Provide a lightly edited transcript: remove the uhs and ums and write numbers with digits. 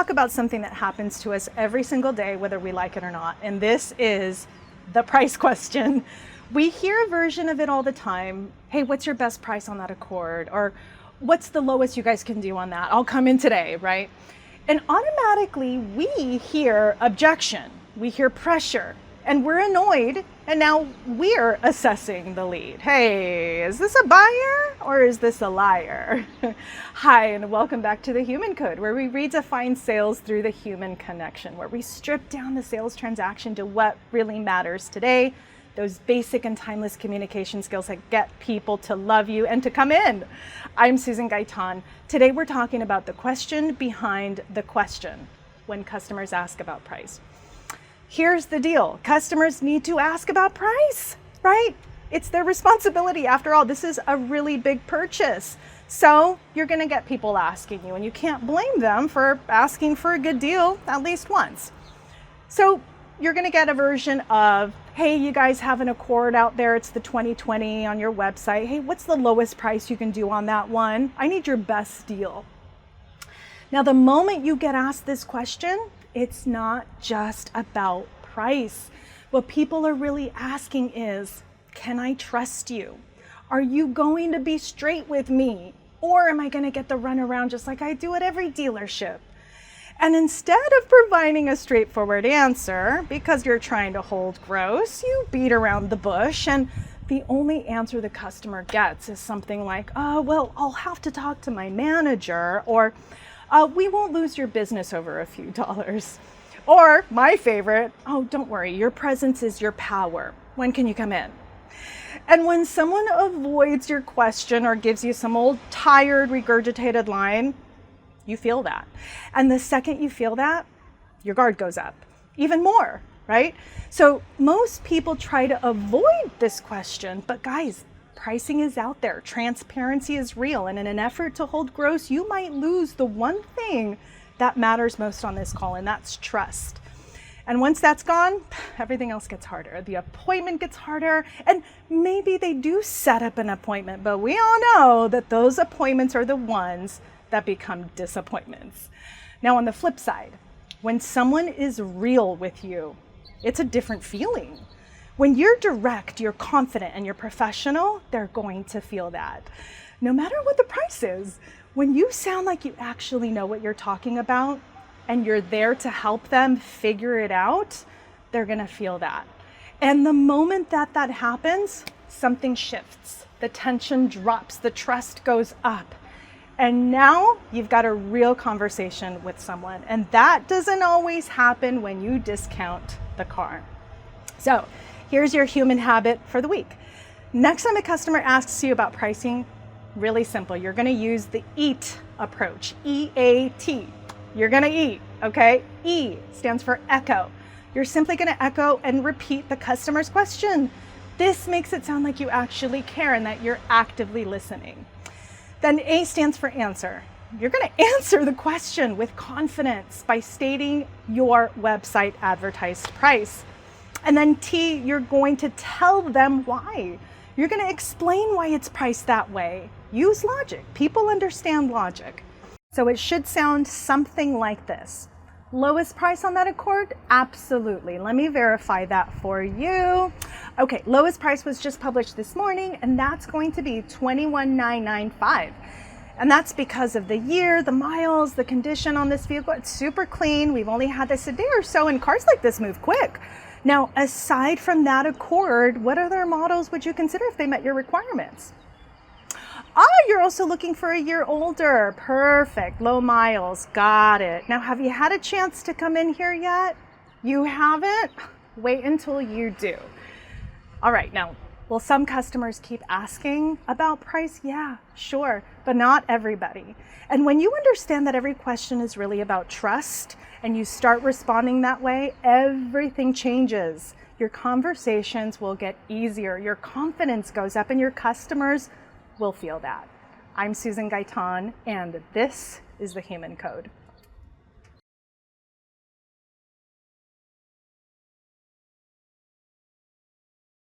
talk about something that happens to us every single day, whether we like it or not. And this is the price question. We hear a version of it all the time. Hey, what's your best price on that Accord? Or what's the lowest you guys can do on that? I'll come in today, right? And automatically we hear objection, we hear pressure, and we're annoyed. And now we're assessing the lead. Hey, is this a buyer or is this a liar? Hi, and welcome back to the Human Code, where we redefine sales through the human connection, where we strip down the sales transaction to what really matters today. Those basic and timeless communication skills that get people to love you and to come in. I'm Susan Gaytan. Today we're talking about the question behind the question when customers ask about price. Here's the deal. Customers need to ask about price, right? It's their responsibility. After all, this is a really big purchase. So you're going to get people asking you, and you can't blame them for asking for a good deal at least once. So you're going to get a version of, hey, you guys have an Accord out there. It's the 2020 on your website. Hey, what's the lowest price you can do on that one? I need your best deal. Now, the moment you get asked this question, it's not just about price. What people are really asking is, can I trust you? Are you going to be straight with me? Or am I going to get the runaround just like I do at every dealership? And instead of providing a straightforward answer, because you're trying to hold gross, you beat around the bush, and the only answer the customer gets is something like, oh, well, I'll have to talk to my manager, or we won't lose your business over a few dollars. Or my favorite, oh, don't worry, your presence is your power. When can you come in? And when someone avoids your question or gives you some old tired regurgitated line, you feel that. And the second you feel that, your guard goes up even more, right? So most people try to avoid this question, but guys, pricing is out there. Transparency is real. And in an effort to hold gross, you might lose the one thing that matters most on this call, and that's trust. And once that's gone, everything else gets harder. The appointment gets harder, and maybe they do set up an appointment, but we all know that those appointments are the ones that become disappointments. Now, on the flip side, when someone is real with you, it's a different feeling. When you're direct, you're confident, and you're professional, they're going to feel that. No matter what the price is, when you sound like you actually know what you're talking about and you're there to help them figure it out, they're going to feel that. And the moment that that happens, something shifts. The tension drops, the trust goes up. And now you've got a real conversation with someone. And that doesn't always happen when you discount the car. So here's your human habit for the week. Next time a customer asks you about pricing, really simple. You're going to use the EAT approach, E-A-T. You're going to eat, okay? E stands for echo. You're simply going to echo and repeat the customer's question. This makes it sound like you actually care and that you're actively listening. Then A stands for answer. You're going to answer the question with confidence by stating your website advertised price. And then T, you're going to tell them why. You're going to explain why it's priced that way. Use logic. People understand logic. So it should sound something like this. Lowest price on that Accord? Absolutely. Let me verify that for you. Okay, lowest price was just published this morning, and that's going to be $21,995. And that's because of the year, the miles, the condition on this vehicle. It's super clean. We've only had this a day or so, and cars like this move quick. Now, aside from that Accord, what other models would you consider if they met your requirements? You're also looking for a year older. Perfect. Low miles. Got it. Now, have you had a chance to come in here yet? You haven't? Wait until you do. All right. Now, will some customers keep asking about price? Yeah, sure, but not everybody. And when you understand that every question is really about trust and you start responding that way, everything changes. Your conversations will get easier. Your confidence goes up and your customers will feel that. I'm Susan Gaytan, and this is the Human Code.